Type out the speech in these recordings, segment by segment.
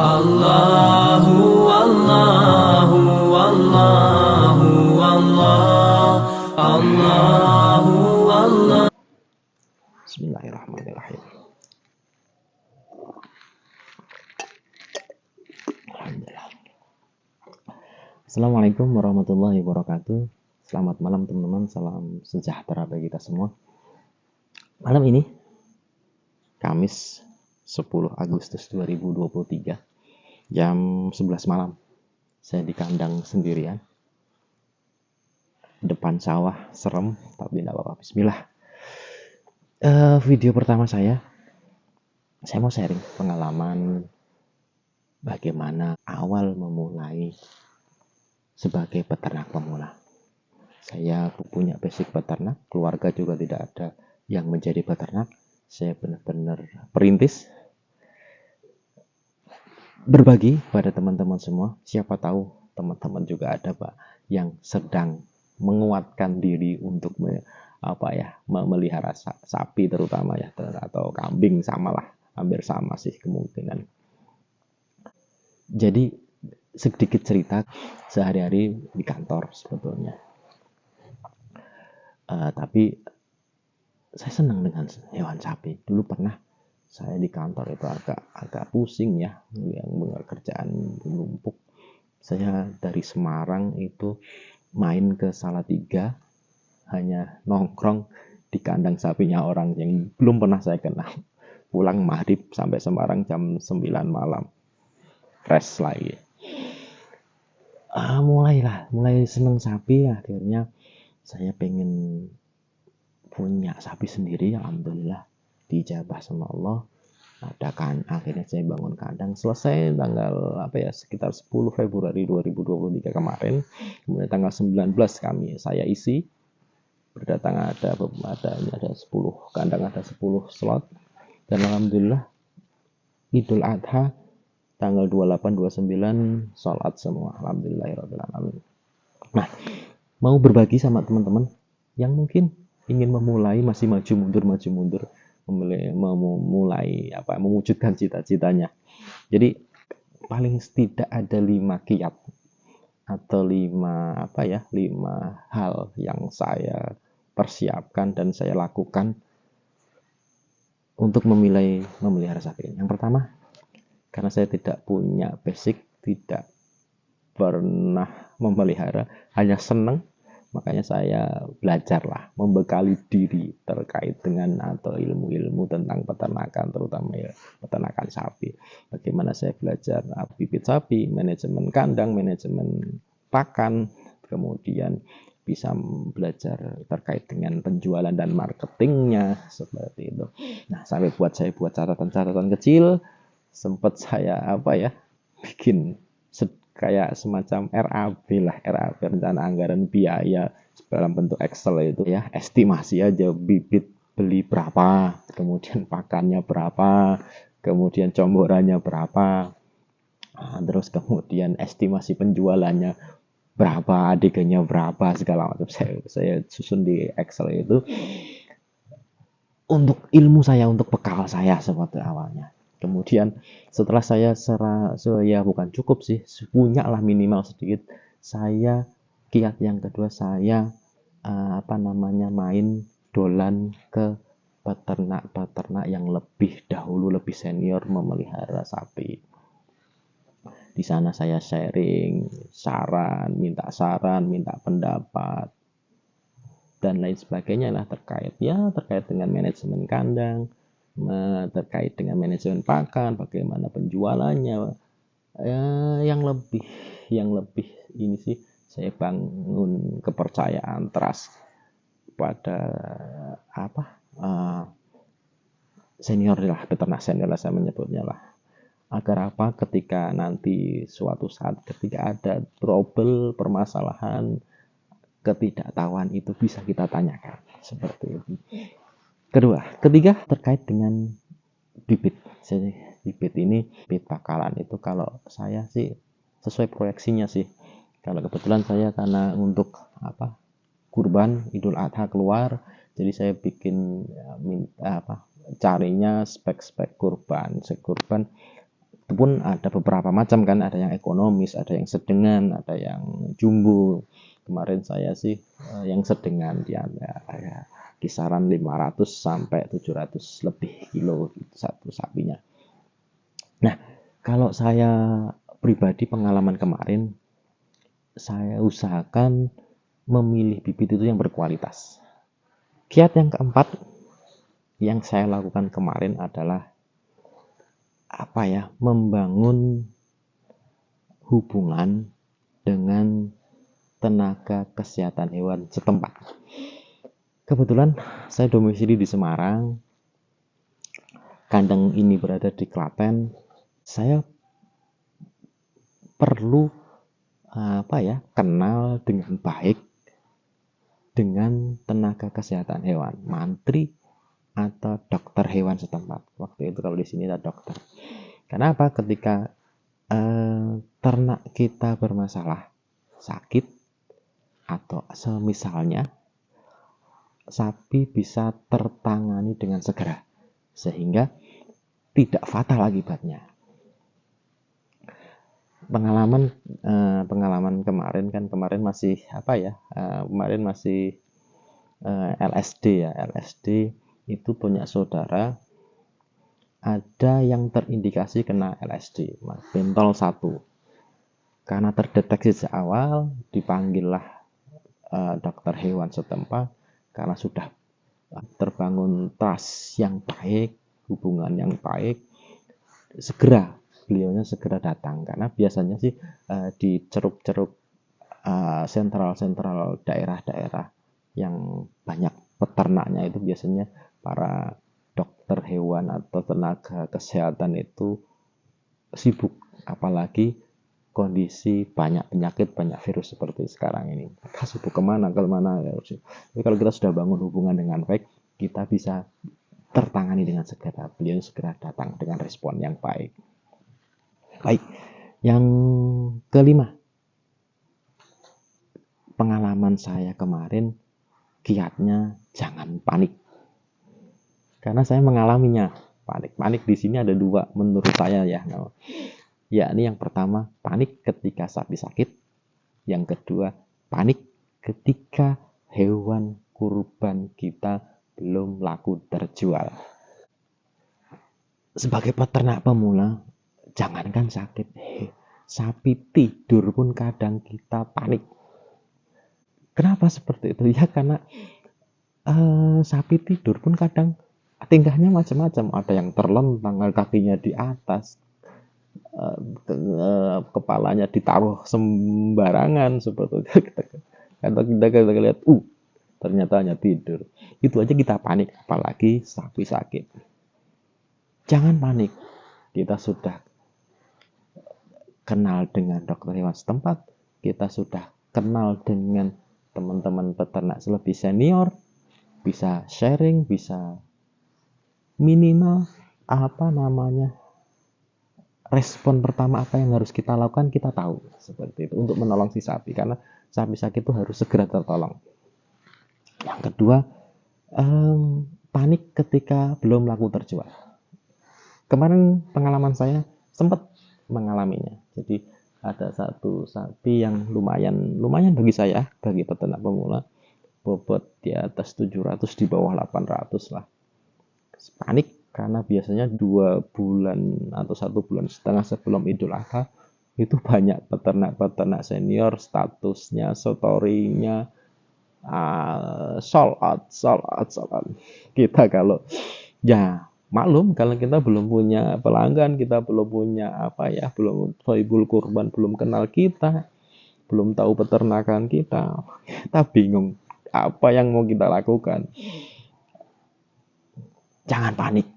Allahu Allahu Allahu Allah, Allahu Allah. Bismillahirrahmanirrahim. Alhamdulillah. Assalamualaikum warahmatullahi wabarakatuh. Selamat malam teman-teman, salam sejahtera bagi kita semua. Malam ini Kamis 10 Agustus 2023 jam 11 malam. Saya di kandang sendirian. Depan sawah, serem, tapi tidak apa-apa. Bismillah. Video pertama saya mau sharing pengalaman bagaimana awal memulai sebagai peternak pemula. Saya punya basic peternak, keluarga juga tidak ada yang menjadi peternak. Saya benar-benar perintis, berbagi pada teman-teman semua. Siapa tahu teman-teman juga ada Pak yang sedang menguatkan diri untuk memelihara sapi terutama ya, atau kambing, samalah, hampir sama sih kemungkinan. Jadi sedikit cerita sehari-hari di kantor sebetulnya. Tapi saya senang dengan hewan sapi. Dulu pernah saya di kantor itu agak pusing ya, yang kerjaan menumpuk. Saya dari Semarang itu main ke Salatiga, hanya nongkrong di kandang sapinya orang yang belum pernah saya kenal. Pulang maghrib sampai Semarang jam 9 malam. Fresh lagi. Mulai seneng sapi, akhirnya saya pengen punya sapi sendiri. Alhamdulillah dijabah sama Allah. Akhirnya saya bangun kandang. Selesai tanggal sekitar 10 Februari 2023 kemarin. Kemudian tanggal 19 saya isi. Berdatang ada 10 kandang, ada 10 slot. Dan alhamdulillah Idul Adha tanggal 28 29 sholat semua. Alhamdulillahirabbil alamin. Nah, mau berbagi sama teman-teman yang mungkin ingin memulai, masih maju mundur, memulai mewujudkan cita-citanya. Jadi paling tidak ada 5 kiat atau 5 hal yang saya persiapkan dan saya lakukan untuk memelihara sapi. Yang pertama, karena saya tidak punya basic, tidak pernah memelihara, hanya senang, makanya saya belajarlah, membekali diri terkait dengan atau ilmu-ilmu tentang peternakan, terutama ya peternakan sapi. Bagaimana saya belajar bibit sapi, manajemen kandang, manajemen pakan, kemudian bisa belajar terkait dengan penjualan dan marketingnya, seperti itu. Nah, saya buat catatan-catatan kecil, sempat saya bikin kayak semacam RAB, rencana anggaran biaya dalam bentuk Excel itu ya, estimasi aja, bibit beli berapa, kemudian pakannya berapa, kemudian comborannya berapa, terus kemudian estimasi penjualannya berapa, adegannya berapa, segala macam saya susun di Excel itu untuk ilmu saya, untuk bekal saya seperti awalnya. Kemudian setelah saya bukan cukup sih, punya lah minimal sedikit, saya kiat yang kedua, saya main dolan ke peternak yang lebih dahulu, lebih senior memelihara sapi. Di sana saya sharing, minta pendapat dan lain sebagainya lah, terkait dengan manajemen kandang, terkait dengan manajemen pakan, bagaimana penjualannya, yang lebih ini sih, saya bangun kepercayaan, trust pada senior lah, peternak senior lah saya menyebutnya lah, agar ketika nanti suatu saat ketika ada trouble, permasalahan, ketidaktahuan itu bisa kita tanyakan, seperti itu. Ketiga terkait dengan bibit. Jadi bibit pakalan itu kalau saya sih sesuai proyeksinya sih. Kalau kebetulan saya karena untuk kurban Idul Adha keluar, jadi saya bikin carinya spek kurban Itu pun ada beberapa macam kan, ada yang ekonomis, ada yang sedengan, ada yang jumbo. Kemarin saya sih yang sedengan, dia ya, kisaran 500 sampai 700 lebih kilo gitu, satu sapinya. Nah, kalau saya pribadi pengalaman kemarin, saya usahakan memilih bibit itu yang berkualitas. Kiat yang keempat yang saya lakukan kemarin adalah membangun hubungan dengan tenaga kesehatan hewan setempat. Kebetulan saya domisili di Semarang, kandang ini berada di Klaten. Saya perlu kenal dengan baik dengan tenaga kesehatan hewan, mantri atau dokter hewan setempat. Waktu itu kalau di sini ada dokter. Kenapa? Ketika ternak kita bermasalah, sakit, atau semisalnya, sapi bisa tertangani dengan segera sehingga tidak fatal akibatnya. Pengalaman kemarin masih LSD ya. LSD itu punya saudara ada yang terindikasi kena LSD, bentol 1. Karena terdeteksi sejak awal, dipanggillah dokter hewan setempat. Karena sudah terbangun trust yang baik, hubungan yang baik, beliaunya segera datang. Karena biasanya sih di ceruk-ceruk sentral daerah-daerah yang banyak peternaknya itu biasanya para dokter hewan atau tenaga kesehatan itu sibuk, apalagi kondisi banyak penyakit, banyak virus seperti sekarang ini. Mereka sibuk kemana ya. Tapi kalau kita sudah bangun hubungan dengan baik, kita bisa tertangani dengan segera. Beliau segera datang dengan respon yang baik. Baik, yang kelima, pengalaman saya kemarin, kiatnya jangan panik. Karena saya mengalaminya. Panik di sini ada 2 menurut saya ya. Yakni yang pertama, panik ketika sapi sakit. Yang kedua, panik ketika hewan kurban kita belum laku terjual. Sebagai peternak pemula, jangankan sakit, sapi tidur pun kadang kita panik. Kenapa seperti itu? Ya karena sapi tidur pun kadang tingkahnya macam-macam. Ada yang terlentang, kakinya di atas, kepalanya ditaruh sembarangan seperti itu. Kita lihat, ternyata hanya tidur. Itu aja kita panik, apalagi sapi sakit. Jangan panik. Kita sudah kenal dengan dokter hewan setempat, kita sudah kenal dengan teman-teman peternak lebih senior, bisa sharing, bisa minimal respon pertama apa yang harus kita lakukan, kita tahu seperti itu untuk menolong si sapi, karena sapi sakit itu harus segera tertolong. Yang kedua, panik ketika belum laku terjual. Kemarin pengalaman saya sempat mengalaminya. Jadi ada satu sapi yang lumayan bagi saya, bagi peternak pemula, bobot di atas 700, di bawah 800 lah. Panik karena biasanya 2 bulan atau 1,5 bulan sebelum Idul Adha itu banyak peternak senior statusnya, story-nya sold out. Kita kalau maklum, kalau kita belum punya pelanggan, kita belum punya belum soibul kurban, belum kenal kita, belum tahu peternakan kita bingung apa yang mau kita lakukan. Jangan panik.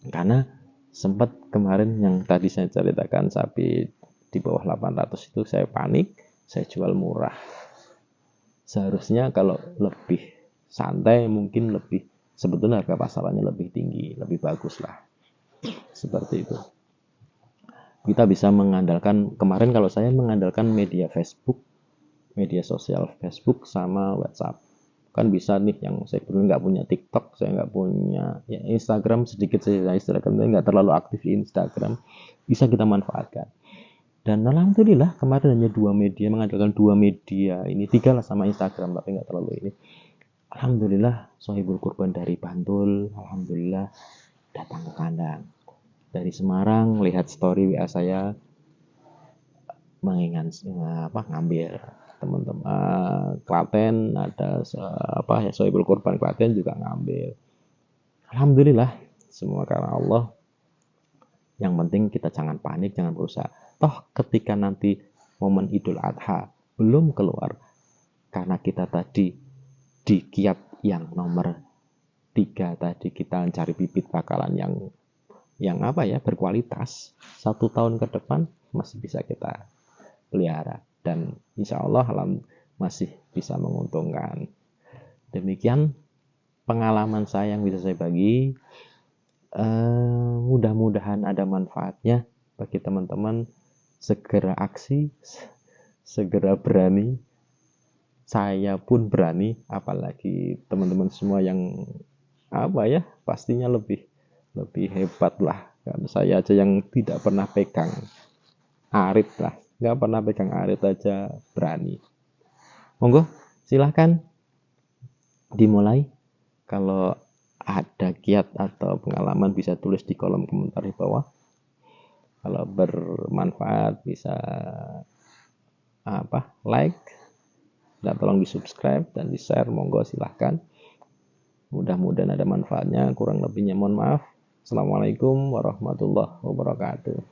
Karena sempat kemarin yang tadi saya ceritakan, sapi di bawah 800 itu saya panik, saya jual murah. Seharusnya kalau lebih santai mungkin sebetulnya harga pasarannya lebih tinggi, lebih bagus lah. Seperti itu. Kita bisa mengandalkan, kemarin kalau saya mengandalkan media Facebook, media sosial Facebook sama WhatsApp. kan bisa nih, yang saya nggak punya TikTok, saya nggak punya ya, Instagram sedikit saja, Instagram saya nggak terlalu aktif di Instagram, bisa kita manfaatkan. Dan alhamdulillah kemarin hanya mengandalkan dua media ini, tiga lah sama Instagram tapi nggak terlalu ini. Alhamdulillah Sohibul Kurban dari Bantul, alhamdulillah datang ke kandang. Dari Semarang lihat story WA saya, ngambil teman-teman Klaten, ada ya Sohibul Kurban Klaten juga ngambil. Alhamdulillah semua karena Allah. Yang penting kita jangan panik, jangan berusaha. Toh ketika nanti momen Idul Adha belum keluar, karena kita tadi di kiat yang nomor 3 tadi kita cari bibit bakalan yang berkualitas, 1 tahun ke depan masih bisa kita pelihara dan insya Allah masih bisa menguntungkan. Demikian pengalaman saya yang bisa saya bagi. Mudah-mudahan ada manfaatnya bagi teman-teman. Segera aksi, segera berani. Saya pun berani, apalagi teman-teman semua yang pastinya lebih hebat lah. Kan saya aja yang tidak pernah pegang arit lah, nggak pernah pegang arit aja berani. Monggo silahkan dimulai. Kalau ada kiat atau pengalaman bisa tulis di kolom komentar di bawah. Kalau bermanfaat bisa like, dan tolong di subscribe dan di share, monggo silahkan. Mudah-mudahan ada manfaatnya, kurang lebihnya mohon maaf. Assalamualaikum warahmatullahi wabarakatuh.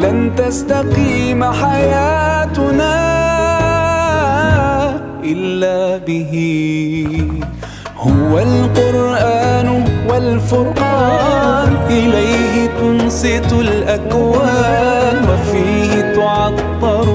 لن تستقيم حياتنا إلا به هو القرآن والفرقان إليه تنصت الأكوان وفيه تعطر